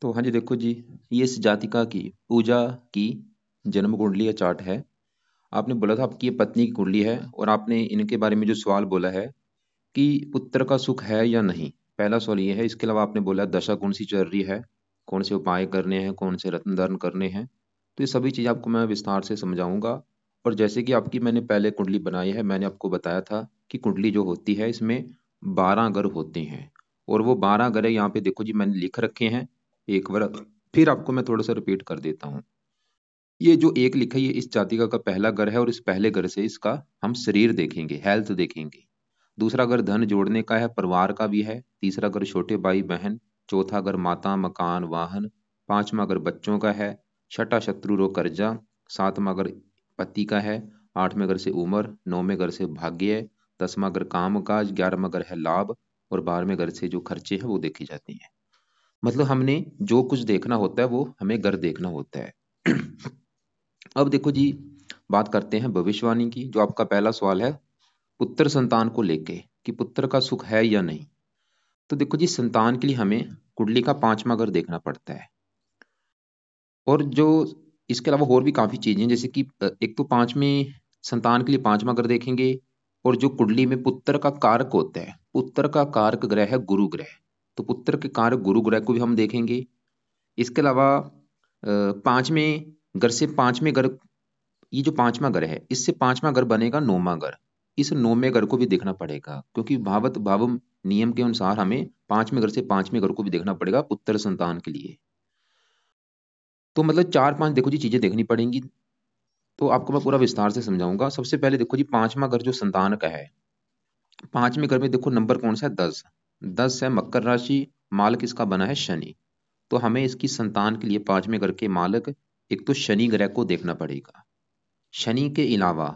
तो हाँ जी, देखो जी, ये इस जातिका की पूजा की जन्म कुंडली या चार्ट है। आपने बोला था आपकी ये पत्नी की कुंडली है और आपने इनके बारे में जो सवाल बोला है कि पुत्र का सुख है या नहीं। पहला सवाल ये है। इसके अलावा आपने बोला दशा कौन सी चल रही है, कौन से उपाय करने हैं, कौन से रत्न धारण करने हैं। तो ये सभी चीज़ आपको मैं विस्तार से समझाऊंगा। और जैसे कि आपकी मैंने पहले कुंडली बनाई है, मैंने आपको बताया था कि कुंडली जो होती है इसमें 12 ग्रह होते हैं। और वो 12 ग्रह यहाँ पे देखो जी मैंने लिख रखे हैं। एक बार फिर आपको मैं थोड़ा सा रिपीट कर देता हूँ। ये जो एक लिखा है ये इस जातिका का पहला घर है और इस पहले घर से इसका हम शरीर देखेंगे, हेल्थ देखेंगे। दूसरा घर धन जोड़ने का है, परिवार का भी है। तीसरा घर छोटे भाई बहन। चौथा घर माता मकान वाहन। पांचवा घर बच्चों का है। छठा शत्रु रो कर्जा। सातवां घर पति का है। आठवें घर से उम्र। नौवें घर से भाग्य। दसवां घर काम काज। 11वां घर है लाभ। और 12वें घर से जो खर्चे हैं वो देखे जाते हैं। मतलब हमने जो कुछ देखना होता है वो हमें घर देखना होता है। अब देखो जी, बात करते हैं भविष्यवाणी की। जो आपका पहला सवाल है पुत्र संतान को लेके कि पुत्र का सुख है या नहीं। तो देखो जी, संतान के लिए हमें कुंडली का पांचवा घर देखना पड़ता है। और जो इसके अलावा और भी काफी चीजें हैं, जैसे कि एक तो पांचवें संतान के लिए पांचवा घर देखेंगे। और जो कुंडली में पुत्र का कारक होता है, पुत्र का कारक ग्रह है गुरु ग्रह। तो पुत्र के कारक गुरु ग्रह को भी हम देखेंगे। इसके अलावा पांचवें घर से पांचवें घर, ये जो पांचवा घर है इससे पांचवा घर बनेगा नौवां घर। इस नौवें घर को भी देखना पड़ेगा क्योंकि भावत भावम नियम के अनुसार हमें पांचवें घर से पांचवें घर को भी देखना पड़ेगा पुत्र संतान के लिए। तो मतलब चार पांच देखो जी चीजें देखनी पड़ेंगी। तो आपको मैं पूरा विस्तार से समझाऊंगा। सबसे पहले देखो जी, पांचवा घर जो संतान का है, पांचवें घर में देखो नंबर कौन सा है, 10। 10 है मकर राशि। मालक इसका बना है शनि। तो हमें इसकी संतान के लिए पांचवें घर के मालक एक तो शनि ग्रह को देखना पड़ेगा। शनि के अलावा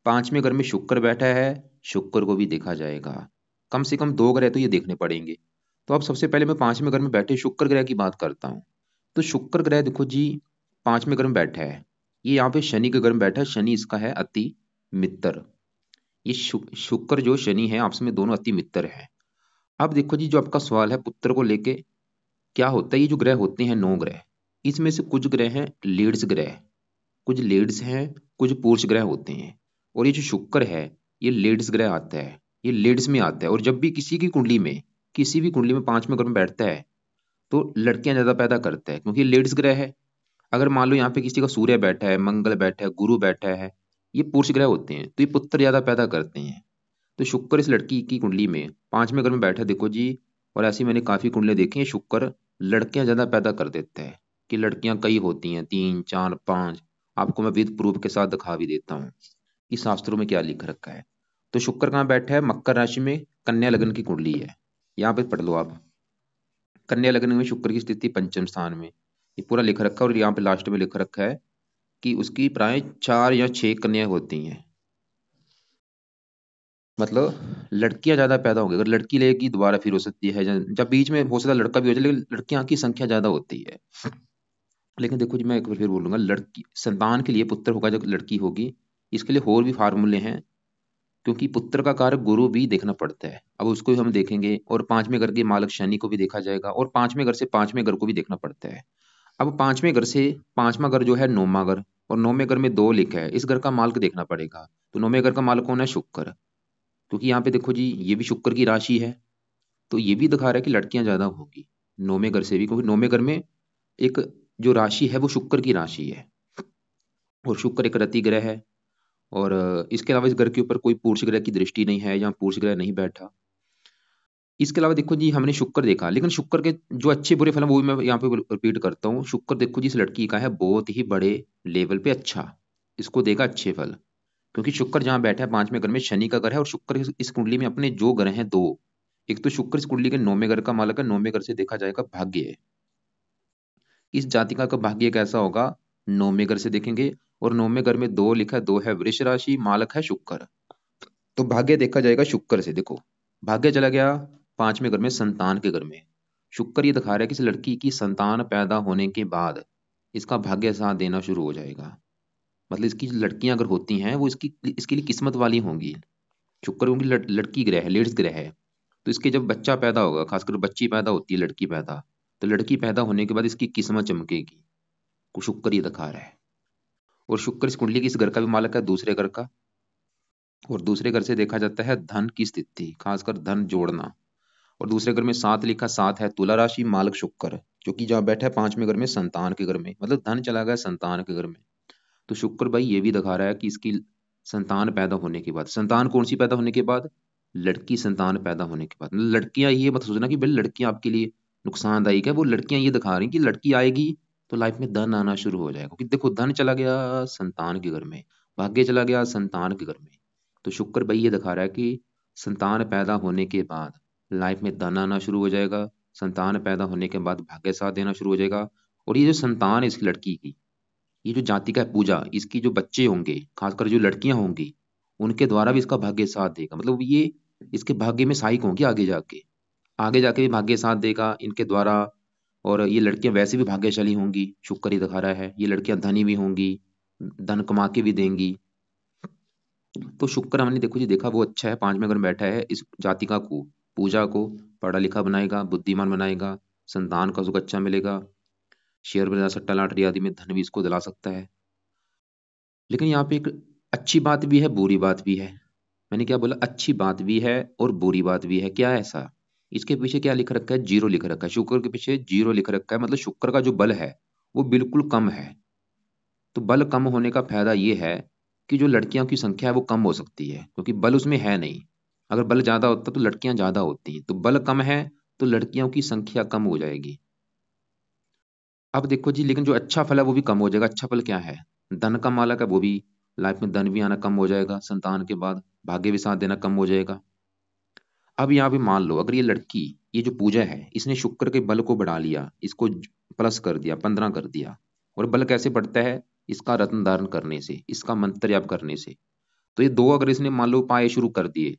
पांचवें घर में शुक्र बैठा है, शुक्र को भी देखा जाएगा। कम से कम दो ग्रह तो ये देखने पड़ेंगे। तो अब सबसे पहले मैं पांचवें घर में बैठे शुक्र ग्रह की बात करता हूँ। तो शुक्र ग्रह देखो जी पांचवें घर में बैठा है। ये यहाँ पे शनि के घर में बैठा है। शनि इसका है अति मित्र। ये शुक्र जो शनि है आपस में दोनों अति मित्र है। अब देखो जी, जो आपका सवाल है पुत्र को लेके, क्या होता है ये जो ग्रह होते हैं 9 ग्रह, इसमें से कुछ ग्रह हैं लीड्स ग्रह, कुछ लेड्स हैं, कुछ पुरुष ग्रह होते हैं। और ये जो शुक्र है ये लेड्स ग्रह आता है, ये लेड्स में आता है। और जब भी किसी की कुंडली में, किसी भी कुंडली में पांचवें घर में बैठता है तो लड़कियां ज्यादा पैदा करता है क्योंकि लेड्स ग्रह है। अगर मान लो यहाँ पे किसी का सूर्य बैठा है, मंगल बैठा है, गुरु बैठा है, ये पुरुष ग्रह होते हैं तो ये पुत्र ज्यादा पैदा करते हैं। तो शुक्र इस लड़की की कुंडली में पांचवें घर में बैठा है देखो जी। और ऐसी मैंने काफी कुंडलियां देखी हैं, शुक्र लड़कियां ज्यादा पैदा कर देता है। कि लड़कियां कई होती हैं, 3 4 5। आपको मैं विद प्रूफ के साथ दिखा भी देता हूँ कि शास्त्रों में क्या लिख रखा है। तो शुक्र कहाँ बैठा है, मकर राशि में, कन्या लग्न की कुंडली है। यहाँ पे पढ़ लो आप। कन्या लग्न में शुक्र की स्थिति पंचम स्थान में, ये पूरा लिख रखा है। और यहाँ पे लास्ट में लिख रखा है कि उसकी प्राय 4 या 6 कन्या होती हैं। मतलब लड़कियां ज्यादा पैदा होंगी। अगर लड़की लेगी दोबारा फिर हो सकती है, जब बीच में हो सकता है लड़का भी हो जाए, लेकिन लड़कियां की संख्या ज्यादा होती है। लेकिन देखो जी, मैं एक बार फिर बोलूंगा, लड़की संतान के लिए पुत्र होगा जब लड़की होगी। इसके लिए और भी फार्मूले हैं क्योंकि पुत्र का कारक गुरु भी देखना पड़ता है। अब उसको भी हम देखेंगे। और पांचवें घर के मालक शनि को भी देखा जाएगा। और पांचवें घर से पांचवें घर को भी देखना पड़ता है। अब पांचवें घर से पांचवा घर जो है नौवां घर, और नौवें घर में 2 लिखा है, इस घर का मालक देखना पड़ेगा। तो नौवें घर का मालक कौन है, शुक्र। क्योंकि यहाँ पे देखो जी ये भी शुक्र की राशि है। तो ये भी दिखा रहा है कि लड़कियां ज्यादा होगी नौवें घर से भी, क्योंकि नौवें घर में एक जो राशि है वो शुक्र की राशि है। और शुक्र एक रति ग्रह है। और इसके अलावा इस घर के ऊपर कोई पुरुष ग्रह की दृष्टि नहीं है, या पुरुष ग्रह नहीं बैठा। इसके अलावा देखो जी, हमने शुक्र देखा, लेकिन शुक्र के जो अच्छे बुरे फल हैं वो भी मैं यहाँ पे रिपीट करता हूँ। शुक्र देखो जी इस लड़की का है बहुत ही बड़े लेवल पे अच्छा, इसको देगा अच्छे फल। क्योंकि शुक्र जहाँ बैठा है पांचवें घर में, शनि का घर है। और शुक्र इस कुंडली में अपने जो ग्रह हैं 2, एक तो शुक्र इस कुंडली के नौवें घर का मालक है। नौवें घर से देखा जाएगा भाग्य, इस जातिका का भाग्य कैसा होगा, नौवें घर से देखेंगे। और नौवें घर में 2 लिखा है, 2 है वृष राशि, मालक है शुक्र। तो भाग्य देखा जाएगा शुक्र से। देखो भाग्य चला गया पांचवें घर में, संतान के घर में। शुक्र ये दिखा रहा है कि इस लड़की की संतान पैदा होने के बाद इसका भाग्य साथ देना शुरू हो जाएगा। मतलब इसकी लड़कियां अगर होती हैं वो इसकी इसके लिए किस्मत वाली होंगी। शुक्र उनकी लड़की ग्रह है, लेड्स ग्रह है। तो इसके जब बच्चा पैदा होगा, खासकर बच्ची पैदा होती है, लड़की पैदा, तो लड़की पैदा होने के बाद इसकी किस्मत चमकेगी, को शुक्र ये दिखा रहा है। और शुक्र इस कुंडली की इस घर का भी मालक है, दूसरे घर का। और दूसरे घर से देखा जाता है धन की स्थिति, खासकर धन जोड़ना। और दूसरे घर में 7 लिखा, 7 है तुला राशि, मालक शुक्र, जो कि जहाँ बैठा है 5वें घर में, संतान के घर में, मतलब धन चला गया संतान के घर में। तो शुक्र भाई ये भी दिखा रहा है कि इसकी संतान पैदा होने के बाद, संतान कौन सी पैदा होने के बाद, लड़की संतान पैदा होने के बाद। मतलब लड़कियां ये मत सोचना कि भाई लड़कियां आपके लिए नुकसानदायक है, वो लड़कियां ये दिखा रही कि लड़की आएगी तो लाइफ में धन आना शुरू हो जाएगा, क्योंकि देखो धन चला गया संतान के घर में, भाग्य चला गया संतान के घर में। तो शुक्र भाई ये दिखा रहा है कि संतान पैदा होने के बाद लाइफ में धन आना शुरू हो जाएगा, संतान पैदा होने के बाद भाग्य साथ देना शुरू हो जाएगा। और ये जो संतान है इस लड़की की, ये जो जातिका है पूजा, इसकी जो बच्चे होंगे, खासकर जो लड़कियां होंगी, उनके द्वारा भी इसका भाग्य साथ देगा। मतलब ये इसके भाग्य में सहायक होंगी आगे जाके, आगे जाके भी भाग्य साथ देगा इनके द्वारा। और ये लड़कियां वैसे भी भाग्यशाली होंगी, शुक्र ही दिखा रहा है, ये लड़कियां धनी भी होंगी, धन कमा के भी देंगी। तो शुक्र हमने देखो जी देखा वो अच्छा है, 5वें घर में बैठा है, इस जातिका को, पूजा को पढ़ा लिखा बनाएगा, बुद्धिमान बनाएगा, संतान का सुख अच्छा मिलेगा, शेयर बाजार सट्टा लॉटरी आदि में धन भी इसको दिला सकता है। लेकिन यहाँ पे एक अच्छी बात भी है, बुरी बात भी है। मैंने क्या बोला, अच्छी बात भी है और बुरी बात भी है। क्या है ऐसा, इसके पीछे क्या लिख रखा है, जीरो लिख रखा है, शुक्र के पीछे जीरो लिख रखा है, मतलब शुक्र का जो बल है वो बिल्कुल कम है। तो बल कम होने का फायदा ये है कि जो लड़कियों की संख्या है वो कम हो सकती है, क्योंकि बल उसमें है नहीं। अगर बल ज्यादा होता तो लड़कियां ज्यादा होती, तो बल कम है तो लड़कियों की संख्या कम हो जाएगी। अब देखो जी, लेकिन जो अच्छा फल है वो भी कम हो जाएगा। अच्छा फल क्या है, धन का मालक है वो भी, लाइफ में धन भी आना कम हो जाएगा संतान के बाद, भाग्य भी साथ देना कम हो जाएगा। अब यहाँ पे मान लो अगर ये लड़की, ये जो पूजा है इसने शुक्र के बल को बढ़ा लिया, इसको प्लस कर दिया, 15 कर दिया। और बल कैसे बढ़ता है, इसका रत्न धारण करने से, इसका मंत्र जाप करने से। तो ये दो अगर इसने मान लो उपाय शुरू कर दिए,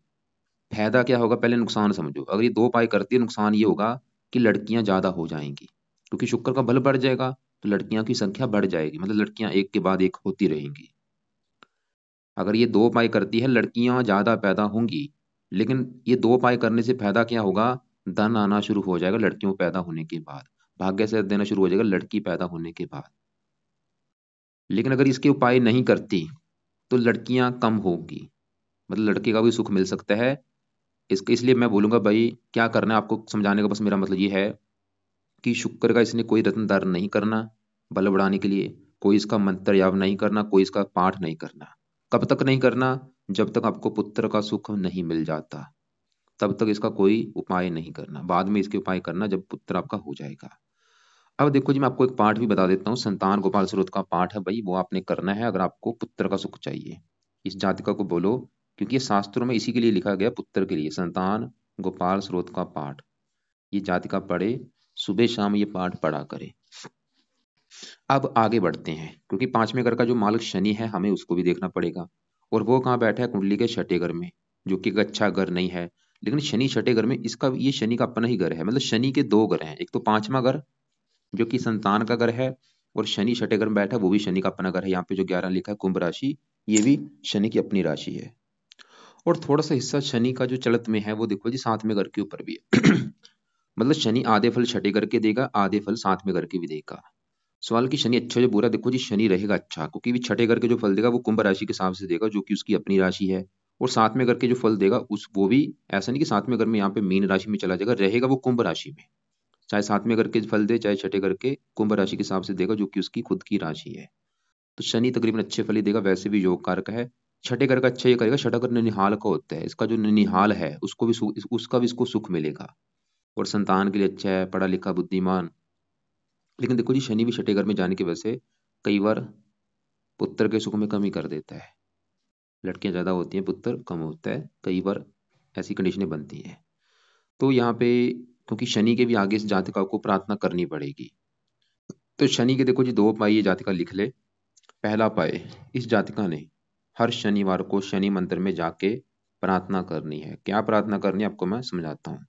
फायदा क्या होगा, पहले नुकसान समझो। अगर ये दो उपाय करती है, नुकसान ये होगा कि लड़कियां ज्यादा हो जाएंगी, क्योंकि शुक्र का बल बढ़ जाएगा तो लड़कियां की संख्या बढ़ जाएगी, मतलब लड़कियां एक के बाद एक होती रहेंगी। अगर ये दो उपाय करती है, लड़कियां ज्यादा पैदा होंगी। लेकिन ये दो उपाय करने से फायदा क्या होगा, धन आना शुरू हो जाएगा लड़कियों पैदा होने के बाद, भाग्य से देना शुरू हो जाएगा लड़की पैदा होने के बाद। लेकिन अगर इसके उपाय नहीं करती तो लड़कियां कम होगी, मतलब लड़के का भी सुख मिल सकता है। इसके इसलिए मैं बोलूंगा भाई, क्या करना है आपको समझाने का बस मेरा मतलब ये है कि शुक्र का इसने कोई रत्न धारण नहीं करना बल बढ़ाने के लिए, कोई इसका मंत्र याप नहीं करना, कोई इसका पाठ नहीं करना। कब तक नहीं करना, जब तक आपको पुत्र का सुख नहीं मिल जाता, तब तक इसका कोई उपाय नहीं करना। बाद में इसके उपाय करना जब पुत्र आपका हो जाएगा। अब देखो जी, मैं आपको एक पाठ भी बता देता हूँ, संतान गोपाल स्रोत का पाठ है भाई, वो आपने करना है अगर आपको पुत्र का सुख चाहिए। इस जातिका को बोलो, क्योंकि ये शास्त्रों में इसी के लिए लिखा गया, पुत्र के लिए, संतान गोपाल स्रोत का पाठ ये जातिका पढ़े, सुबह शाम ये पाठ पढ़ा करे। अब आगे बढ़ते हैं, क्योंकि 5वें घर का जो मालिक शनि है हमें उसको भी देखना पड़ेगा। और वो कहाँ बैठा है, कुंडली के 6ठे घर में, जो कि एक अच्छा घर नहीं है। लेकिन शनि 6ठे घर में, इसका ये शनि का अपना ही घर है। मतलब शनि के दो घर हैं, एक तो 5वां घर जो कि संतान का घर है, और शनि 6ठे घर में बैठा है वो भी शनि का अपना घर है। यहाँ पे जो 11 लिखा है कुंभ राशि, ये भी शनि की अपनी राशि है। और थोड़ा सा हिस्सा शनि का जो चलत में है वो देखो जी 7वें घर के ऊपर भी है। मतलब शनि आधे फल 6ठे घर के देगा, आधे फल 7वें घर के भी देगा। सवाल की शनि अच्छा जो बुरा, देखो जी शनि रहेगा अच्छा, क्योंकि भी 6ठे घर के जो फल देगा वो कुंभ राशि के हिसाब से देगा, जो कि उसकी अपनी राशि है। और 7वें घर के जो फल देगा उस वो भी, ऐसा नहीं कि 7वें घर में यहाँ पे मीन राशि में चला जाएगा, रहेगा वो कुंभ राशि में। चाहे 7वें घर के फल दे, चाहे 6ठे घर के, कुंभ राशि के हिसाब से देगा, जो कि उसकी खुद की राशि है। तो शनि तकरीबन अच्छे फल ही देगा, वैसे भी योग कारक है। 6ठे घर का अच्छा ये करेगा, 6ठा घर ननिहाल का होता है, इसका जो ननिहाल है उसको भी उसका भी इसको सुख मिलेगा। और संतान के लिए अच्छा है, पढ़ा लिखा बुद्धिमान। लेकिन देखो जी शनि भी 6ठे घर में जाने की वजह से कई बार पुत्र के सुख में कमी कर देता है। लड़कियां ज्यादा होती हैं, पुत्र कम होता है, कई बार ऐसी कंडीशनें बनती हैं। तो यहाँ पे क्योंकि शनि के भी आगे इस जातिका को प्रार्थना करनी पड़ेगी। तो शनि के देखो जी दो उपाय ये जातिका लिख ले। पहला उपाय, इस जातिका ने हर शनिवार को शनि मंदिर में जाके प्रार्थना करनी है। क्या प्रार्थना करनी है आपको मैं समझाता हूँ।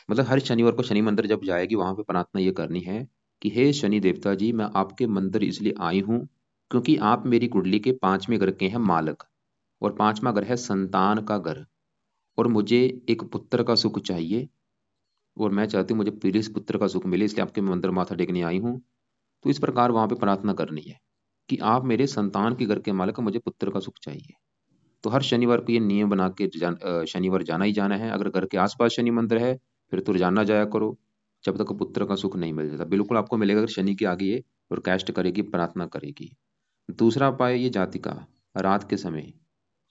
मतलब हर शनिवार को शनि मंदिर जब जाएगी वहां पे प्रार्थना ये करनी है कि हे शनि देवता जी, मैं आपके मंदिर इसलिए आई हूँ क्योंकि आप मेरी कुंडली के 5वें घर के हैं मालक, और 5वां घर है संतान का घर, और मुझे एक पुत्र का सुख चाहिए। और मैं चाहती हूँ मुझे प्रिय पुत्र का सुख मिले, इसलिए आपके मंदिर माथा टेकने आई हूँ। तो इस प्रकार वहां पे प्रार्थना करनी है कि आप मेरे संतान के घर के मालिक, मुझे पुत्र का सुख चाहिए। तो हर शनिवार को ये नियम बना के शनिवार जाना ही जाना है। अगर घर के आसपास शनि मंदिर है फिर तो रोजाना जाया करो, जब तक पुत्र का सुख नहीं मिल जाता। बिल्कुल आपको मिलेगा अगर शनि के आगे ये रिक्वेस्ट करेगी, प्रार्थना करेगी। दूसरा उपाय, ये जातिका रात के समय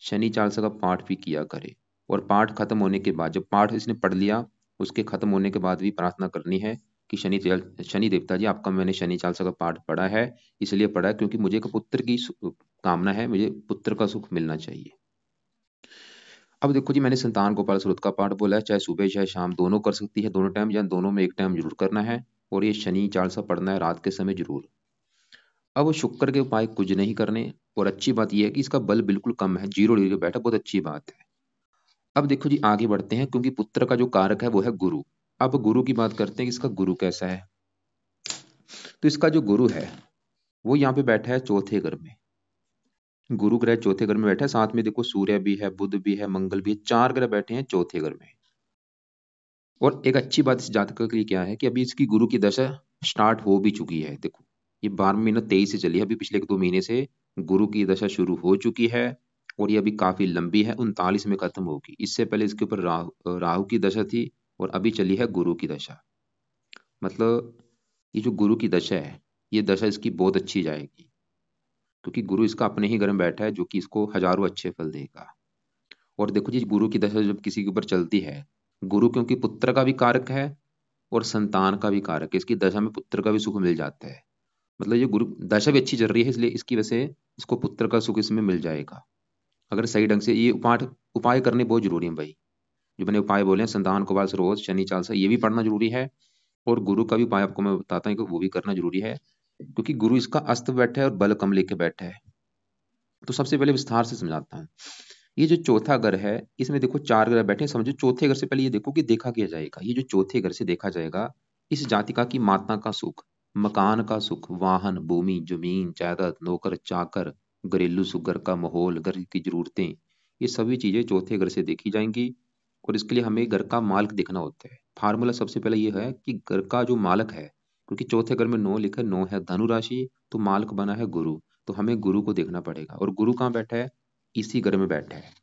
शनि चालीसा का पाठ भी किया करे। और पाठ खत्म होने के बाद, जब पाठ इसने पढ़ लिया, उसके खत्म होने के बाद भी प्रार्थना करनी है कि शनि देवता जी, आपका मैंने शनि चालीसा का पाठ पढ़ा है, इसलिए पढ़ा है क्योंकि मुझे एक पुत्र की कामना है, मुझे पुत्र का सुख मिलना चाहिए। अब देखो जी, मैंने संतान गोपाल स्रोत का पाठ बोला है, चाहे सुबह चाहे शाम दोनों कर सकती है, दोनों टाइम या दोनों में एक टाइम जरूर करना है। और ये शनि चालीसा पढ़ना है रात के समय जरूर। अब शुक्र के उपाय कुछ नहीं करने। और अच्छी बात यह है कि इसका बल बिल्कुल कम है, 0 डिग्री पे बैठा, बहुत अच्छी बात है। अब देखो जी, आगे बढ़ते हैं, क्योंकि पुत्र का जो कारक है वो है गुरु। अब गुरु की बात करते हैं कि इसका गुरु कैसा है। तो इसका जो गुरु है वो यहाँ पे बैठा है चौथे घर में। गुरु ग्रह चौथे घर में बैठा है, साथ में देखो सूर्य भी है, बुध भी है, मंगल भी है, 4 ग्रह बैठे हैं चौथे घर में। और एक अच्छी बात इस जातक के लिए क्या है कि अभी इसकी गुरु की दशा स्टार्ट हो भी चुकी है। देखो, ये 12 महीना 23 से चली है, अभी पिछले 2 महीने से गुरु की दशा शुरू हो चुकी है। और ये अभी काफी लंबी है, 39 में खत्म होगी। इससे पहले इसके ऊपर राहु की दशा थी, और अभी चली है गुरु की दशा। मतलब ये जो गुरु की दशा है, ये दशा इसकी बहुत अच्छी जाएगी, क्योंकि गुरु इसका अपने ही घर में बैठा है, जो कि इसको हजारों अच्छे फल देगा। और देखो जी, गुरु की दशा जब किसी के ऊपर चलती है, गुरु क्योंकि पुत्र का भी कारक है और संतान का भी कारक है, इसकी दशा में पुत्र का भी सुख मिल जाता है। मतलब ये गुरु दशा भी अच्छी चल रही है, इसलिए इसकी वजह से इसको पुत्र का सुख इसमें मिल जाएगा। अगर सही ढंग से ये उपाय करने बहुत जरूरी है भाई। जो मैंने उपाय बोले हैं, संतान को वाल रोज शनि चालीसा, ये भी पढ़ना जरूरी है। और गुरु का भी उपाय आपको मैं बताता हूँ कि वो भी करना जरूरी है, क्योंकि गुरु इसका अस्त बैठा है और बल कम लेके बैठा है। तो सबसे पहले विस्तार से समझाता हूँ। ये जो चौथा घर है, इसमें देखो 4 ग्रह बैठे हैं। समझो चौथे घर से पहले ये देखो कि देखा किया जाएगा। ये जो चौथे घर से देखा जाएगा, इस जातिका की माता का सुख, मकान का सुख, वाहन, भूमि, जमीन, जायदाद, नौकर चाकर, घरेलू सुख, घर का माहौल, घर की जरूरतें, ये सभी चीजें चौथे घर से देखी जाएंगी। और इसके लिए हमें घर का मालिक देखना होता है। फार्मूला सबसे पहले ये है कि घर का जो मालिक है, क्योंकि चौथे घर में 9 लिखा है, 9 है धनु राशि, तो मालिक बना है गुरु। तो हमें गुरु को देखना पड़ेगा। और गुरु कहाँ बैठा है? इसी घर में बैठा है।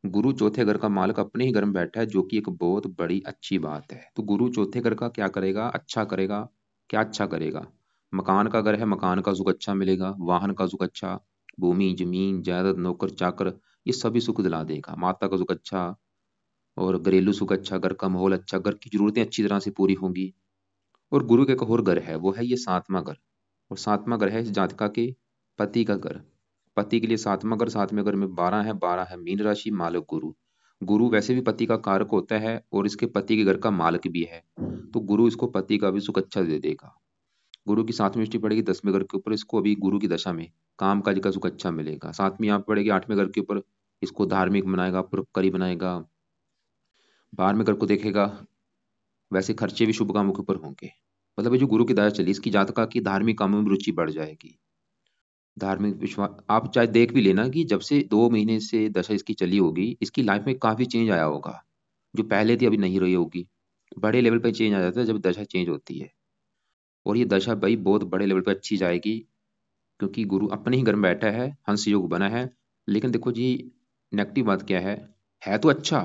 गुरु चौथे घर का मालिक अपने ही घर में बैठा है, जो कि एक बहुत बड़ी अच्छी बात है। तो गुरु चौथे घर का क्या करेगा? अच्छा करेगा। क्या अच्छा करेगा? मकान का घर है, मकान का सुख अच्छा मिलेगा, वाहन का सुख अच्छा, भूमि जमीन जायदाद नौकर चाकर, ये सभी सुख दिला देगा। माता का सुख अच्छा, और घरेलू सुख अच्छा, घर का माहौल अच्छा, घर की जरूरतें अच्छी तरह से पूरी होंगी। और गुरु के एक और घर है, वो है ये 7वां घर। और 7वां घर है इस जातका के पति का घर। पति के लिए 7वां घर, 7वें घर में 12 है, 12 है मीन राशि, मालक गुरु। गुरु वैसे भी पति का कारक होता है और इसके पति के घर का मालक भी है। तो गुरु इसको पति का भी सुख अच्छा दे देगा। गुरु की 7वीं दृष्टि पड़ेगी 10वें घर के ऊपर, इसको अभी गुरु की दशा में काम काज का सुख अच्छा मिलेगा। 7वीं यहाँ पड़ेगी 8वें घर के ऊपर, इसको धार्मिक बनाएगा, परोपकारी बनाएगा। 12वें घर को देखेगा, वैसे खर्चे भी शुभ कामों के ऊपर होंगे। मतलब ये जो गुरु की दया चली, इसकी जातका की धार्मिक कामों में रुचि बढ़ जाएगी। धार्मिक विश्वास, आप चाहे देख भी लेना कि जब से 2 महीने से दशा इसकी चली होगी, इसकी लाइफ में काफी चेंज आया होगा। जो पहले थी अभी नहीं रही होगी। बड़े लेवल पे चेंज आ जाता है जब दशा चेंज होती है। और ये दशा भाई बहुत बड़े लेवल पे अच्छी जाएगी, क्योंकि गुरु अपने ही घर में बैठा है, हंस योग बना है। लेकिन देखो जी, नेगेटिव बात क्या है तो अच्छा।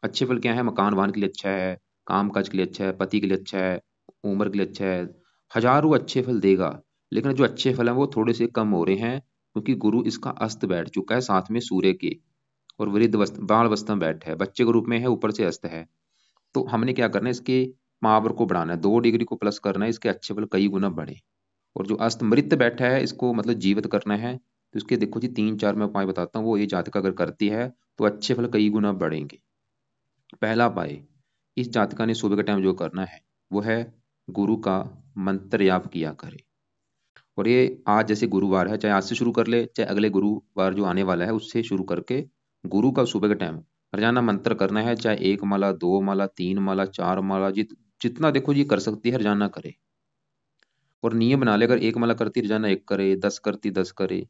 अच्छे फल क्या है? मकान वाहन के लिए अच्छा है, काम काज के लिए अच्छा है, पति के लिए अच्छा है, उम्र के लिए अच्छा है, हजारों अच्छे फल देगा। लेकिन जो अच्छे फल हैं वो थोड़े से कम हो रहे हैं, क्योंकि गुरु इसका अस्त बैठ चुका है साथ में सूर्य के। और बाल अवस्था में बैठा है, बच्चे के रूप में है, ऊपर से अस्त है। तो हमने क्या करना है? इसके पावर को बढ़ाना है, 2 डिग्री को प्लस करना है, इसके अच्छे फल कई गुना बढ़े। और जो अस्तमृत बैठा है, इसको मतलब जीवित करना है। तो इसके देखो जी 3 4 मैं उपाय बताता हूँ, वो ये जातका अगर करती है तो अच्छे फल कई गुना बढ़ेंगे। पहला उपाय, इस जातका ने सुबह के टाइम जो करना है वो है गुरु का मंत्र जाप किया करे। और ये आज जैसे गुरुवार है, चाहे आज से शुरू कर ले, चाहे अगले गुरुवार जो आने वाला है उससे शुरू करके, गुरु का सुबह के टाइम रोजाना मंत्र करना है। चाहे 1 माला, 2 माला, 3 माला, 4 माला, जितना देखो जी कर सकती है रोजाना करे। और नियम बना ले, अगर 1 माला करती रोजाना 1 करे, 10 करती 10 करे।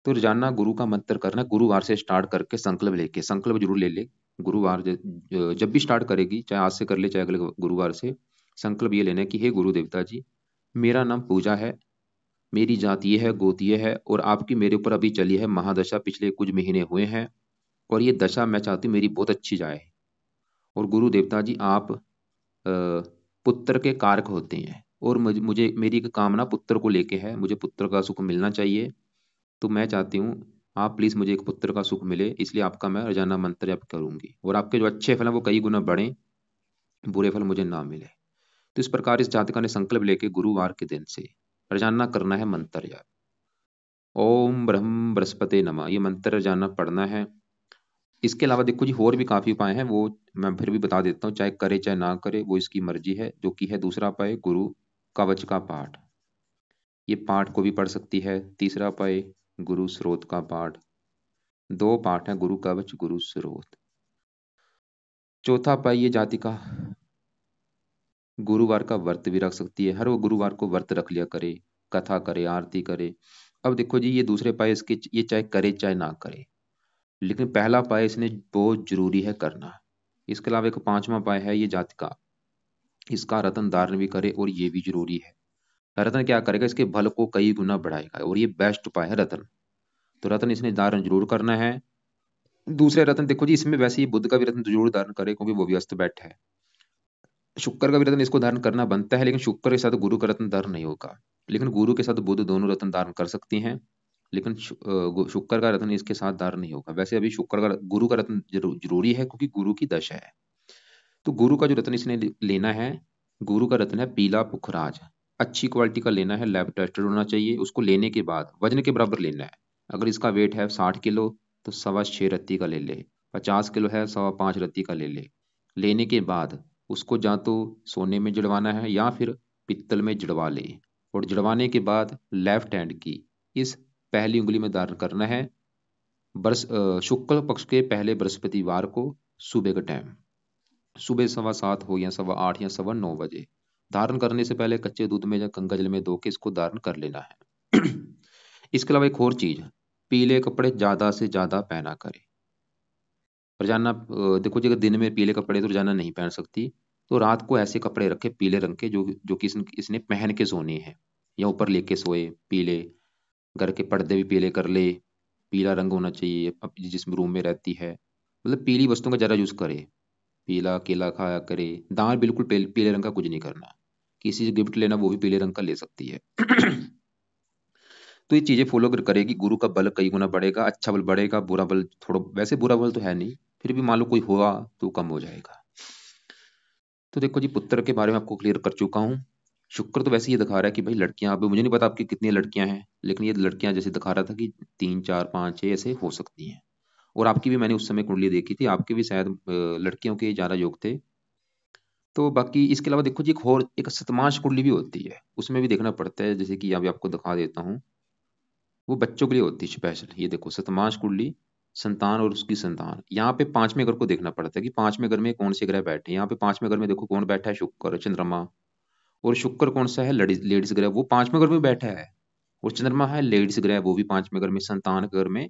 तो रोजाना गुरु का मंत्र करना, गुरुवार से स्टार्ट करके संकल्प लेके, संकल्प जरूर ले ले गुरुवार जब भी स्टार्ट करेगी, चाहे आज से कर ले चाहे अगले गुरुवार से, संकल्प ये लेना है कि हे गुरु देवता जी, मेरा नाम पूजा है, मेरी जाति ये है, गोत्र ये है, और आपकी मेरे ऊपर अभी चली है महादशा, पिछले कुछ महीने हुए हैं, और ये दशा मैं चाहती हूँ मेरी बहुत अच्छी जाए। और गुरु देवता जी आप पुत्र के कारक होते हैं, और मुझे मेरी एक कामना पुत्र को लेके है, मुझे पुत्र का सुख मिलना चाहिए। तो मैं चाहती हूँ आप प्लीज मुझे एक पुत्र का सुख मिले, इसलिए आपका मैं रोजाना मंत्र जप करूंगी, और आपके जो अच्छे फल हैं वो कई गुना बढ़े, बुरे फल मुझे ना मिले। तो इस प्रकार इस जातका ने संकल्प लेके गुरुवार के दिन से रोजाना करना है मंत्र जाप। ओम ब्रह्म बृहस्पति नमः, ये मंत्र रोजाना पढ़ना है। इसके अलावा देखो जी और भी काफी उपाय हैं, वो मैं फिर भी बता देता हूँ, चाहे करे चाहे ना करे वो इसकी मर्जी है। जो कि है दूसरा उपाय गुरु कवच का पाठ, ये पाठ को भी पढ़ सकती है। तीसरा उपाय गुरु स्रोत का पाठ, दो पाठ है गुरु कवच गुरु स्रोत। चौथा उपाय ये जातिका गुरुवार का व्रत भी रख सकती है, हर वो गुरुवार को व्रत रख लिया करे, कथा करे आरती करे। अब देखो जी ये दूसरे उपाय इसके, ये चाहे करे चाहे ना करे, लेकिन पहला उपाय इसने बहुत जरूरी है करना। इसके अलावा एक पांचवा उपाय है ये जातिका इसका रतन धारण भी करे, और ये भी जरूरी है। रतन क्या करेगा, इसके बल को कई गुना बढ़ाएगा, और ये बेस्ट उपाय है रतन। तो रतन इसने धारण जरूर करना है। दूसरे रत्न देखो जी, इसमें वैसे ही बुध का भी रत्न जरूर धारण करे, क्योंकि वो भी अस्त बैठा है। शुक्र का भी रत्न इसको धारण करना बनता है, लेकिन शुक्र के साथ गुरु का रत्न धारण नहीं होगा। लेकिन गुरु के साथ बुध दोनों रत्न धारण कर सकती हैं, लेकिन शुक्र का रत्न इसके साथ धारण नहीं होगा। वैसे अभी शुक्र का गुरु का रत्न जरूरी है, क्योंकि गुरु की दशा है। तो गुरु का जो रत्न इसने लेना है, गुरु का रत्न है पीला पुखराज। अच्छी क्वालिटी का लेना है, लैब टेस्टेड होना चाहिए। उसको लेने के बाद वजन के बराबर लेना है। अगर इसका वेट है 60 किलो, तो 6.25 रत्ती का ले ले। 50 किलो है, 5.25 रत्ती का ले ले। लेने के बाद उसको या तो सोने में जड़वाना है या फिर पित्तल में जड़वा ले। और जड़वाने के बाद लेफ्ट हैंड की इस पहली उंगली में धारण करना है। शुक्ल पक्ष के पहले बृहस्पतिवार को सुबह का टाइम, सुबह 7:15 हो या 8:15 या 9:15 बजे। धारण करने से पहले कच्चे दूध में या गंगा जल में धो के इसको धारण कर लेना है। इसके अलावा एक और चीज, पीले कपड़े ज्यादा से ज्यादा पहना करे। रोजाना देखो जी, अगर दिन में पीले कपड़े तो रोजाना नहीं पहन सकती, तो रात को ऐसे कपड़े रखे पीले रंग के, जो जो कि इसने पहन के सोने हैं, या ऊपर लेके सोए पीले। घर के पर्दे भी पीले कर ले, पीला रंग होना चाहिए अब जिस रूम में रहती है। मतलब पीली वस्तुओं का जरा यूज करे, पीला केला खाया करे। दाल बिल्कुल पीले रंग का कुछ नहीं करना। किसी से गिफ्ट लेना वो भी पीले रंग का ले सकती है। तो ये चीजें फॉलो अगर करेगी, गुरु का बल कई गुना बढ़ेगा, अच्छा बल बढ़ेगा, बुरा बल थोड़ा, वैसे बुरा बल तो है नहीं, फिर भी मान लो कोई हुआ तो कम हो जाएगा। तो देखो जी, पुत्र के बारे में आपको क्लियर कर चुका हूँ। शुक्र तो वैसे ये दिखा रहा है कि भाई लड़कियां, अब मुझे नहीं पता आपकी कितनी लड़कियां हैं, लेकिन ये लड़कियां जैसे दिखा रहा था कि 3 4 5 6 ऐसे हो सकती हैं। और आपकी भी मैंने उस समय कुंडली देखी थी, आपके भी शायद लड़कियों के ज्यादा योग थे। तो बाकी इसके अलावा देखो जी, एक शतमांश कुंडली भी होती है, उसमें भी देखना पड़ता है। जैसे कि अभी आपको दिखा देता हूँ, वो बच्चों के लिए होती है स्पेशल। ये देखो शतमांश कुंडली, संतान और उसकी संतान। यहाँ पे पांचवें घर को देखना पड़ता है कि पांचवें घर में कौन से ग्रह बैठे हैं। यहाँ पे पांचवें घर में देखो कौन बैठा है, शुक्र चंद्रमा। और शुक्र कौन सा है, लेडीज ग्रह, वो पांचवें घर में बैठा है। और चंद्रमा है लेडीज ग्रह, वो भी पांचवें घर में, संतान घर में।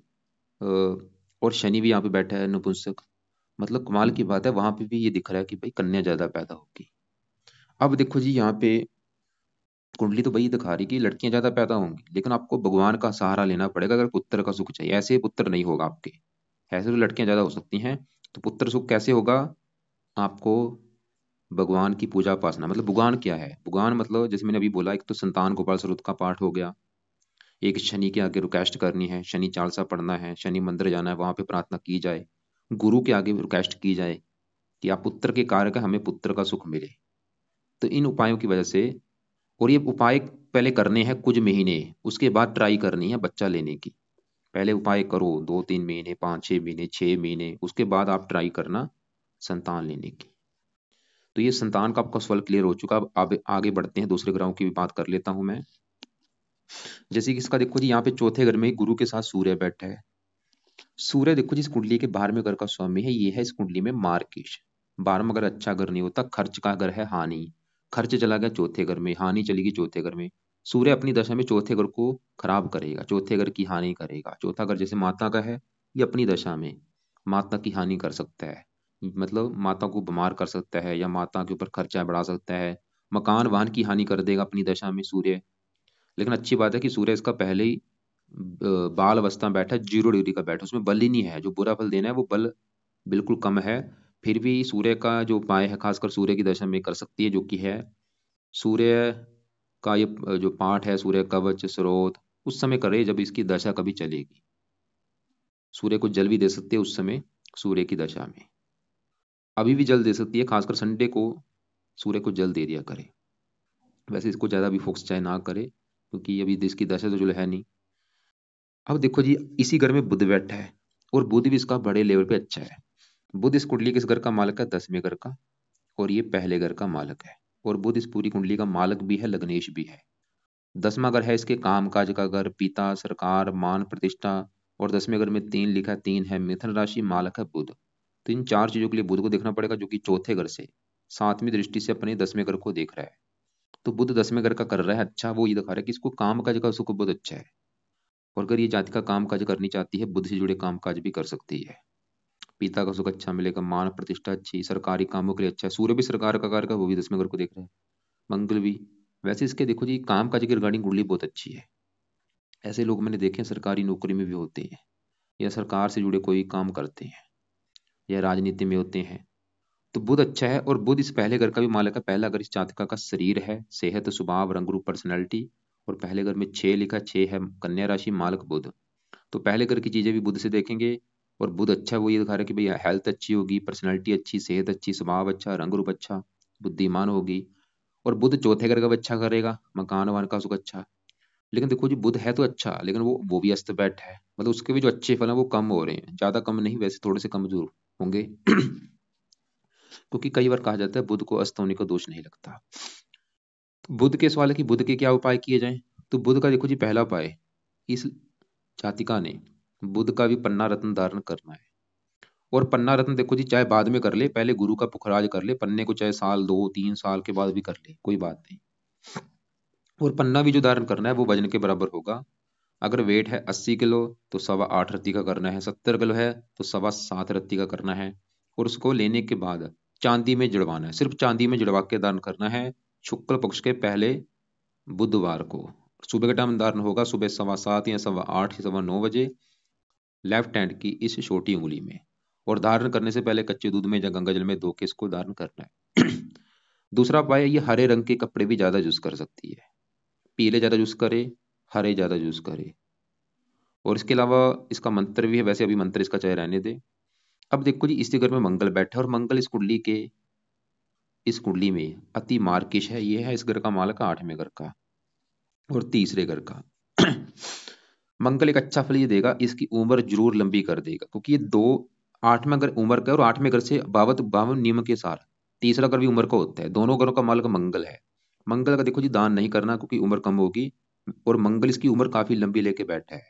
और शनि भी यहाँ पे बैठा है नपुंसक। मतलब कमाल की बात है, वहां पे भी ये दिख रहा है कि भाई कन्या ज्यादा पैदा होगी। अब देखो जी, यहाँ पे कुंडली तो वही दिखा रही कि लड़कियां ज्यादा पैदा होंगी, लेकिन आपको भगवान का सहारा लेना पड़ेगा अगर पुत्र का सुख चाहिए। ऐसे पुत्र नहीं होगा आपके, ऐसे तो लड़कियां ज्यादा हो सकती हैं। तो पुत्र सुख कैसे होगा, आपको भगवान की पूजा उपासना। मतलब भगवान क्या है, भगवान मतलब जैसे मैंने अभी बोला, एक तो संतान गोपाल स्वरूप का पाठ हो गया, एक शनि के आगे रिक्वेस्ट करनी है, शनि चालीसा पढ़ना है, शनि मंदिर जाना है, वहां पे प्रार्थना की जाए, गुरु के आगे रिक्वेस्ट की जाए कि आप पुत्र के कारक हैं, हमें पुत्र का सुख मिले। तो इन उपायों की वजह से, और ये उपाय पहले करने हैं कुछ महीने, उसके बाद ट्राई करनी है बच्चा लेने की। पहले उपाय करो 2 3 महीने, 5 6 महीने, 6 महीने, उसके बाद आप ट्राई करना संतान लेने की। तो ये संतान का आपका सवाल क्लियर हो चुका। अब आगे बढ़ते हैं, दूसरे ग्रहों की भी बात कर लेता हूं मैं। जैसे कि इसका देखो जी, यहाँ पे चौथे घर में गुरु के साथ सूर्य बैठा है। सूर्य देखो जी, इस कुंडली के 12वें घर का स्वामी है, ये है इस कुंडली में मार्केश। 12वां घर अच्छा घर नहीं होता, खर्च का घर है, हानि। खर्च चला गया चौथे घर में, हानि चलेगी चौथे घर में। सूर्य अपनी दशा में चौथे घर को खराब करेगा, चौथे घर की हानि करेगा। चौथा घर जैसे माता का है, ये अपनी दशा में माता की हानि कर सकता है। मतलब माता को बीमार कर सकता है या माता के ऊपर खर्चा बढ़ा सकता है, मकान वाहन की हानि कर देगा अपनी दशा में सूर्य। लेकिन अच्छी बात है कि सूर्य इसका पहले ही बाल अवस्था में बैठा है, 0 डिग्री का बैठा है, उसमें बल ही नहीं है। जो बुरा फल देना है वो बल बिल्कुल कम है। फिर भी सूर्य का जो उपाय है खासकर सूर्य की दशा में कर सकती है, जो कि है सूर्य का ये जो पाठ है, सूर्य कवच स्रोत, उस समय करे जब इसकी दशा कभी चलेगी। सूर्य को जल भी दे सकती है उस समय सूर्य की दशा में, अभी भी जल दे सकती है, खासकर संडे को सूर्य को जल दे दिया करे। वैसे इसको ज़्यादा भी फोकस चाहे ना करे, क्योंकि अभी देश की दशा तो जो है नहीं। अब देखो जी, इसी घर में बुध बैठा है और बुध भी इसका बड़े लेवल पे अच्छा है। बुध इस कुंडली के इस घर का मालक है, 10वें घर का, और ये पहले घर का मालक है। और बुध इस पूरी कुंडली का मालक भी है, लग्नेश भी है। 10वां घर है इसके काम काज का घर, पिता, सरकार, मान प्रतिष्ठा। और 10वें घर में 3 लिखा है, 3 है मिथुन राशि, मालक है बुध। तो इन 4 चीजों के लिए बुध को देखना पड़ेगा, जो कि चौथे घर से 7वीं दृष्टि से अपने 10वें घर को देख रहा है। तो बुध 10वें घर का कर रहा है अच्छा, वो ये दिखा रहा है कि इसको काम काज का सुख बहुत अच्छा है। और अगर ये जाति का काम काज करनी चाहती है, बुध से जुड़े काम काज भी कर सकती है। पिता का सुख अच्छा मिलेगा, मान प्रतिष्ठा अच्छी, सरकारी कामों के लिए अच्छा है। सूर्य भी सरकार का कार्य का, वो भी 10वें घर को देख रहा है, मंगल भी। वैसे इसके देखो जी, काम काज की रिगार्डिंग कुंडली बहुत अच्छी है। ऐसे लोग मैंने देखे हैं सरकारी नौकरी में भी होते हैं, या सरकार से जुड़े कोई काम करते हैं, या राजनीति में होते हैं। तो बुध अच्छा है, और बुध इस पहले घर का भी मालक है। पहला घर इस जातका का शरीर है, सेहत, स्वभाव, रंग रूप, पर्सनैलिटी। और पहले घर में 6 लिखा, 6 है कन्या राशि, मालक बुध। तो पहले घर की चीजें भी बुध से देखेंगे। और बुध अच्छा है, वो ये दिखा रहा है कि भाई हेल्थ अच्छी होगी, पर्सनैलिटी अच्छी, सेहत अच्छी, स्वभाव अच्छा, रंग रूप अच्छा, बुद्धिमान होगी। और बुध चौथे घर का भी अच्छा करेगा, मकान वान का सुख अच्छा। लेकिन देखो जी, बुध है तो अच्छा, लेकिन वो भी अस्त बैठ है, मतलब उसके भी जो अच्छे फल हैं वो कम हो रहे हैं, ज्यादा कम नहीं, वैसे थोड़े से कम जरूर होंगे। क्योंकि कई बार कहा जाता है बुध को अस्त होने का दोष नहीं लगता। तो बुध के सवाल है कि बुध के क्या उपाय किए जाएं। तो बुध का देखो जी, पहला उपाय, इस जातिका ने बुध का भी पन्ना रत्न धारण करना है। और पन्ना रत्न देखो जी, चाहे बाद में कर ले, पहले गुरु का पुखराज कर ले पन्ने को, चाहे साल 2 3 साल के बाद भी कर ले, कोई बात नहीं। और पन्ना भी जो धारण करना है वो वजन के बराबर होगा। अगर वेट है 80 किलो, तो 8.25 रत्ती का करना है। 70 किलो है तो 7.25 रत्ती का करना है। और उसको लेने के बाद चांदी में जड़वाना है, सिर्फ चांदी में जड़वा के दान करना है, शुक्ल पक्ष के पहले बुधवार को। सुबह का टाइम दान होगा, सुबह 7:15 या 8:15 या 9:15 लेफ्ट हैंड की इस छोटी उंगली में। और धारण करने से पहले कच्चे दूध में या गंगा जल में धो के इसको धारण करना है। दूसरा उपाय, ये हरे रंग के कपड़े भी ज्यादा यूज कर सकती है। पीले ज्यादा यूज करे, हरे ज्यादा यूज करे। और इसके अलावा इसका मंत्र भी है, वैसे अभी मंत्र इसका चाहे रहने दे। अब देखो जी, इसी घर में मंगल बैठा है, और मंगल इस कुंडली में अति मार्किश है। ये है इस घर का मालक, 8वें घर का और तीसरे घर का। मंगल एक अच्छा फल ये देगा, इसकी उम्र जरूर लंबी कर देगा, क्योंकि ये दो 8वां घर उम्र का है, और 8वें घर से 52 नियम के साथ तीसरा घर भी उम्र का होता है। दोनों घरों का मालक मंगल है। मंगल का देखो जी, दान नहीं करना, क्योंकि उम्र कम होगी। और मंगल इसकी उम्र काफी लंबी लेके बैठा है।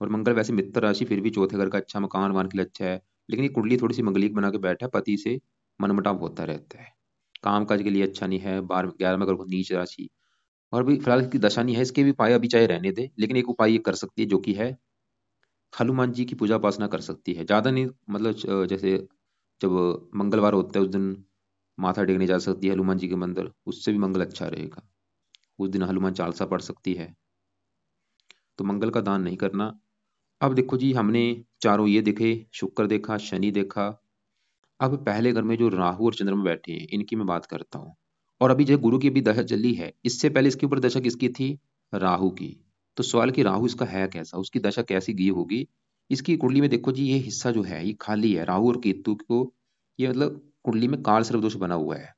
और मंगल वैसे मित्र राशि, फिर भी चौथे घर का अच्छा, मकान वान के लिए अच्छा है। लेकिन ये कुंडली थोड़ी सी मंगलिक बना के बैठा है, पति से मनमुटाव होता रहता है, काम काज के लिए अच्छा नहीं है। 11वें घर को नीच राशि, और भी फिलहाल इसकी दशा नहीं है। इसके भी उपाय अभी चाहे रहने दे, लेकिन एक उपाय ये कर सकती है, जो कि है हनुमान जी की पूजा उपासना कर सकती है। ज्यादा नहीं, मतलब जैसे जब मंगलवार होता है उस दिन माथा टेकने जा सकती है हनुमान जी के मंदिर, उससे भी मंगल अच्छा रहेगा। उस दिन हनुमान चालीसा पढ़ सकती है। तो मंगल का दान नहीं करना। अब देखो जी, हमने चारों ये देखे, शुक्र देखा, शनि देखा। अब पहले घर में जो राहु और चंद्रमा बैठे हैं, इनकी मैं बात करता हूँ। और अभी जो गुरु की अभी दशा चली है, इससे पहले इसके ऊपर दशा किसकी थी? राहु की। तो सवाल कि राहु इसका है कैसा, उसकी दशा कैसी गई होगी। इसकी कुंडली में देखो जी, ये हिस्सा जो है ये खाली है। राहु और केतु को, ये मतलब कुंडली में काल सर्प दोष बना हुआ है।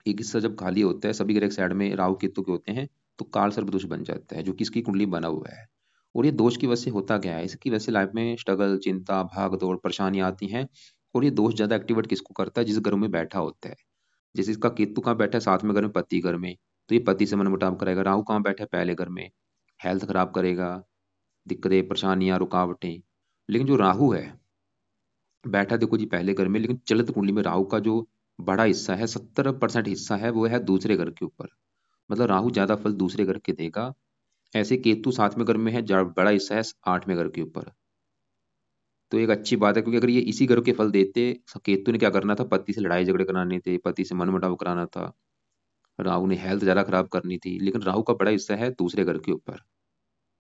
एक हिस्सा जब खाली होता है, सभी ग्रह एक साइड में राहु केतु के होते हैं, तो काल सर्प दोष बन जाता है, जो कि इसकी कुंडली में बना हुआ है। और ये दोष की वजह से होता क्या है, इसकी वजह से लाइफ में स्ट्रगल, चिंता, भाग दौड़, परेशानियां आती हैं। और ये दोष ज्यादा एक्टिवेट किसको करता है? जिस घर में बैठा होता है। जैसे इसका केतु कहाँ बैठा है? 7वें घर में, पति घर में। तो ये पति से मनमुटाव कराएगा। राहु कहाँ बैठा है? पहले घर में। हेल्थ खराब करेगा, दिक्कतें, परेशानियां, रुकावटें। लेकिन जो राहु है बैठा देखो जी पहले घर में, लेकिन चलित कुंडली में राहु का जो बड़ा हिस्सा है, 70% हिस्सा है, वो है दूसरे घर के ऊपर। मतलब राहु ज्यादा फल दूसरे घर के देगा। ऐसे केतु 7वें घर में है, बड़ा हिस्सा है 8वें घर के ऊपर। तो एक अच्छी बात है, क्योंकि अगर ये इसी ग्रह के फल देते, केतु ने क्या करना था, पति से लड़ाई झगड़े कराने थे, पति से मनमुटाव कराना था, राहु ने हेल्थ ज्यादा खराब करनी थी। लेकिन राहु का बड़ा हिस्सा है दूसरे घर के ऊपर,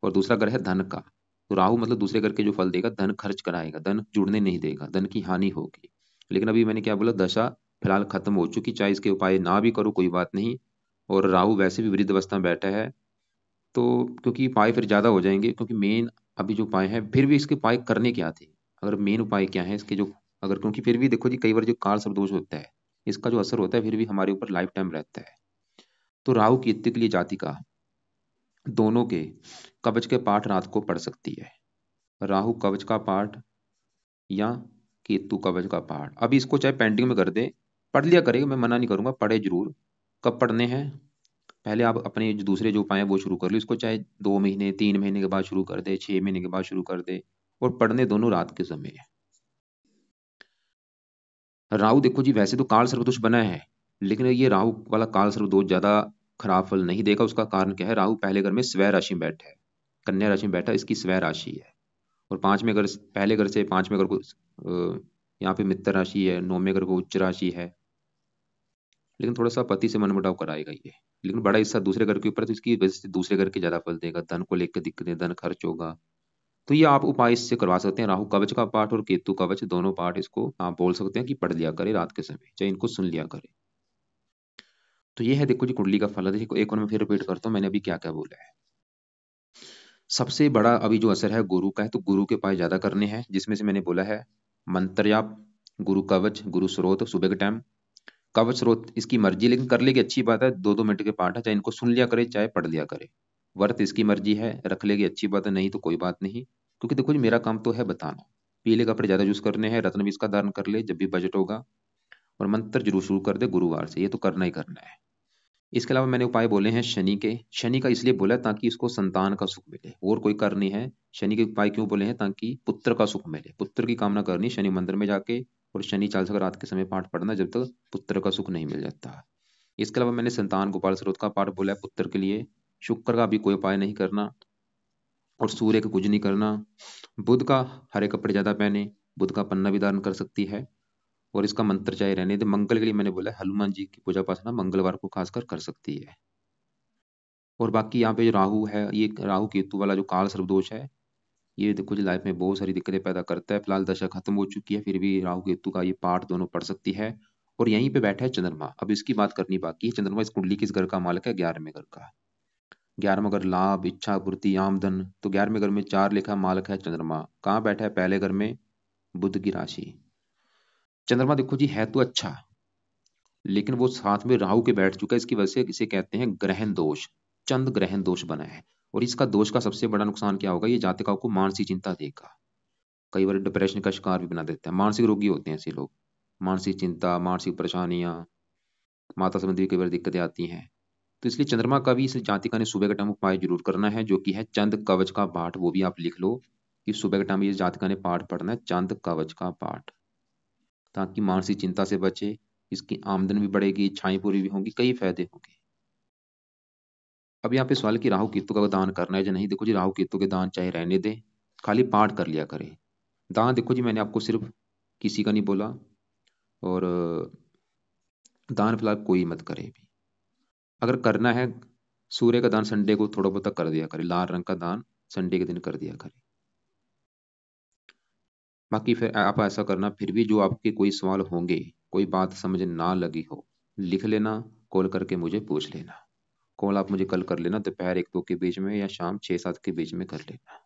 और दूसरा घर है धन का। तो राहु मतलब दूसरे घर के जो फल देगा, धन खर्च कराएगा, धन जुड़ने नहीं देगा, धन की हानि होगी। लेकिन अभी मैंने क्या बोला, दशा फिलहाल खत्म हो चुकी, चाहे इसके उपाय ना भी करो कोई बात नहीं। और राहु वैसे भी वृद्ध अवस्था में बैठा है, तो क्योंकि उपाय फिर ज्यादा हो जाएंगे, क्योंकि मेन अभी जो उपाय है, फिर भी इसके उपाय करने क्या थे, अगर मेन उपाय क्या है इसके जो, अगर क्योंकि फिर भी देखो जी, कई बार जो काल सर्पदोष होता है, इसका जो असर होता है फिर भी हमारे ऊपर लाइफ टाइम रहता है। तो राहु केतु के लिए जातिका दोनों के कवच के पाठ रात को पढ़ सकती है, राहु कवच का पाठ या केतु कवच का पाठ। अभी इसको चाहे पेंटिंग में कर दे, पढ़ लिया करेगा, मैं मना नहीं करूंगा, पढ़े जरूर। कब पढ़ने हैं, पहले आप अपने जो दूसरे जो उपाय है वो शुरू कर लो, इसको चाहे 2 महीने 3 महीने के बाद शुरू कर दे, 6 महीने के बाद शुरू कर दे, और पढ़ने दोनों रात के समय है। राहु देखो जी, वैसे तो काल सर्वदोष बना है, लेकिन ये राहु वाला काल सर्वदोष ज्यादा खराब फल नहीं देगा। उसका कारण क्या है, राहु पहले घर में स्वय राशि में बैठा है, कन्या राशि में बैठा है, इसकी स्वय राशि है। और पांचवें घर, पहले घर से पांचवें घर को यहाँ पे मित्र राशि है, नौवें घर को उच्च राशि है। लेकिन थोड़ा सा पति से मनमुटाव कराएगा ये, लेकिन बड़ा हिस्सा दूसरे घर के ऊपर है, तो इसकी वजह से दूसरे घर के ज्यादा फल देगा, धन को लेकर दिक्कतें, धन खर्च होगा। तो ये आप उपाय इससे करवा सकते हैं, राहु कवच का पाठ और केतु कवच दोनों पाठ इसको आप बोल सकते हैं कि पढ़ लिया करे रात के समय, चाहे इनको सुन लिया करे। तो ये है देखो जी कुंडली का फल। देखो एक बार मैं फिर रिपीट करता हूँ मैंने अभी क्या क्या बोला है। सबसे बड़ा अभी जो असर है गुरु का है, तो गुरु के उपाय ज्यादा करने हैं, जिसमें से मैंने बोला है मंत्र जाप, गुरु कवच, गुरु स्रोत सुबह के टाइम। कवच स्रोत इसकी मर्जी, लेकिन कर लेगी अच्छी बात है, 2-2 मिनट के पाठ है, चाहे इनको सुन लिया करे चाहे पढ़ लिया करे। वर्त इसकी मर्जी है, रख लेगी अच्छी बात है, नहीं तो कोई बात नहीं, क्योंकि देखो जी मेरा काम तो है बताना। पीले कपड़े ज्यादा यूज करने हैं, रत्न भी इसका धारण कर ले जब भी बजट होगा, और मंत्र जरूर शुरू कर दे गुरुवार से, ये तो करना ही करना है। इसके अलावा मैंने उपाय बोले हैं शनि के। शनि का इसलिए बोला है ताकि इसको संतान का सुख मिले, और कोई करनी है। शनि के उपाय क्यों बोले हैं, ताकि पुत्र का सुख मिले, पुत्र की कामना करनी शनि मंदिर में जाके, और शनि चालीसा का रात के समय पाठ पढ़ना जब तक पुत्र का सुख नहीं मिल जाता। इसके अलावा मैंने संतान गोपाल स्रोत का पाठ बोला है पुत्र के लिए। शुक्र का भी कोई उपाय नहीं करना, और सूर्य का कुछ नहीं करना। बुध का हरे कपड़े ज्यादा पहने, बुध का पन्ना भी धारण कर सकती है, और इसका मंत्र चाहे रहने दे। मंगल के लिए मैंने बोला है हनुमान जी की पूजा पाठना मंगलवार को खासकर कर सकती है। और बाकी यहाँ पे जो राहु है, ये राहु केतु वाला जो काल सर्वदोष है, ये देखो जी लाइफ में बहुत सारी दिक्कतें पैदा करता है। फिलहाल दशा खत्म हो चुकी है, फिर भी राहु केतु का ये पाठ दोनों पढ़ सकती है। और यहीं पे बैठा है चंद्रमा, अब इसकी बात करनी बाकी है। चंद्रमा इस कुंडली किस घर का मालिक है, 11वें घर का। 11वां घर लाभ, इच्छा पूर्ति, आमदन। तो 11वें घर में 4 लिखा मालिक है चंद्रमा, कहाँ बैठा है, पहले घर में, बुध की राशि। चंद्रमा देखो जी है तो अच्छा, लेकिन वो साथ में राहु के बैठ चुका है, इसकी वजह से इसे कहते हैं ग्रहण दोष, चंद ग्रहण दोष बना है। और इसका दोष का सबसे बड़ा नुकसान क्या होगा, ये जातकों को मानसिक चिंता देगा, कई बार डिप्रेशन का शिकार भी बना देता है। मानसिक रोगी होते हैं ऐसे लोग, मानसिक चिंता, मानसिक परेशानियां, माता संबंधी कई बार दिक्कतें आती हैं। तो इसलिए चंद्रमा का भी इस जातिका ने सुबह के टाइम उपाय जरूर करना है, जो कि है चंद कवच का पाठ। वो भी आप लिख लो कि सुबह के टाइम ये जातिका ने पाठ पढ़ना है, चंद कवच का पाठ, ताकि मानसिक चिंता से बचे, इसकी आमदन भी बढ़ेगी, इच्छाएं पूरी भी होंगी, कई फायदे होंगे। अब यहाँ पे सवाल कि राहु केतु का दान करना है या नहीं। देखो जी राहु केतु के दान चाहे रहने दे, खाली पाठ कर लिया करे। दान देखो जी मैंने आपको सिर्फ किसी का नहीं बोला, और दान फिलहाल कोई मत करे भी। अगर करना है, सूर्य का दान संडे को थोड़ा बहुत कर दिया करे, लाल रंग का दान संडे के दिन कर दिया करे। बाकी फिर आप ऐसा करना, फिर भी जो आपके कोई सवाल होंगे, कोई बात समझ ना लगी हो, लिख लेना, कॉल करके मुझे पूछ लेना। कॉल आप मुझे कल कर लेना, दोपहर 1-2 के बीच में, या शाम 6-7 के बीच में कर लेना।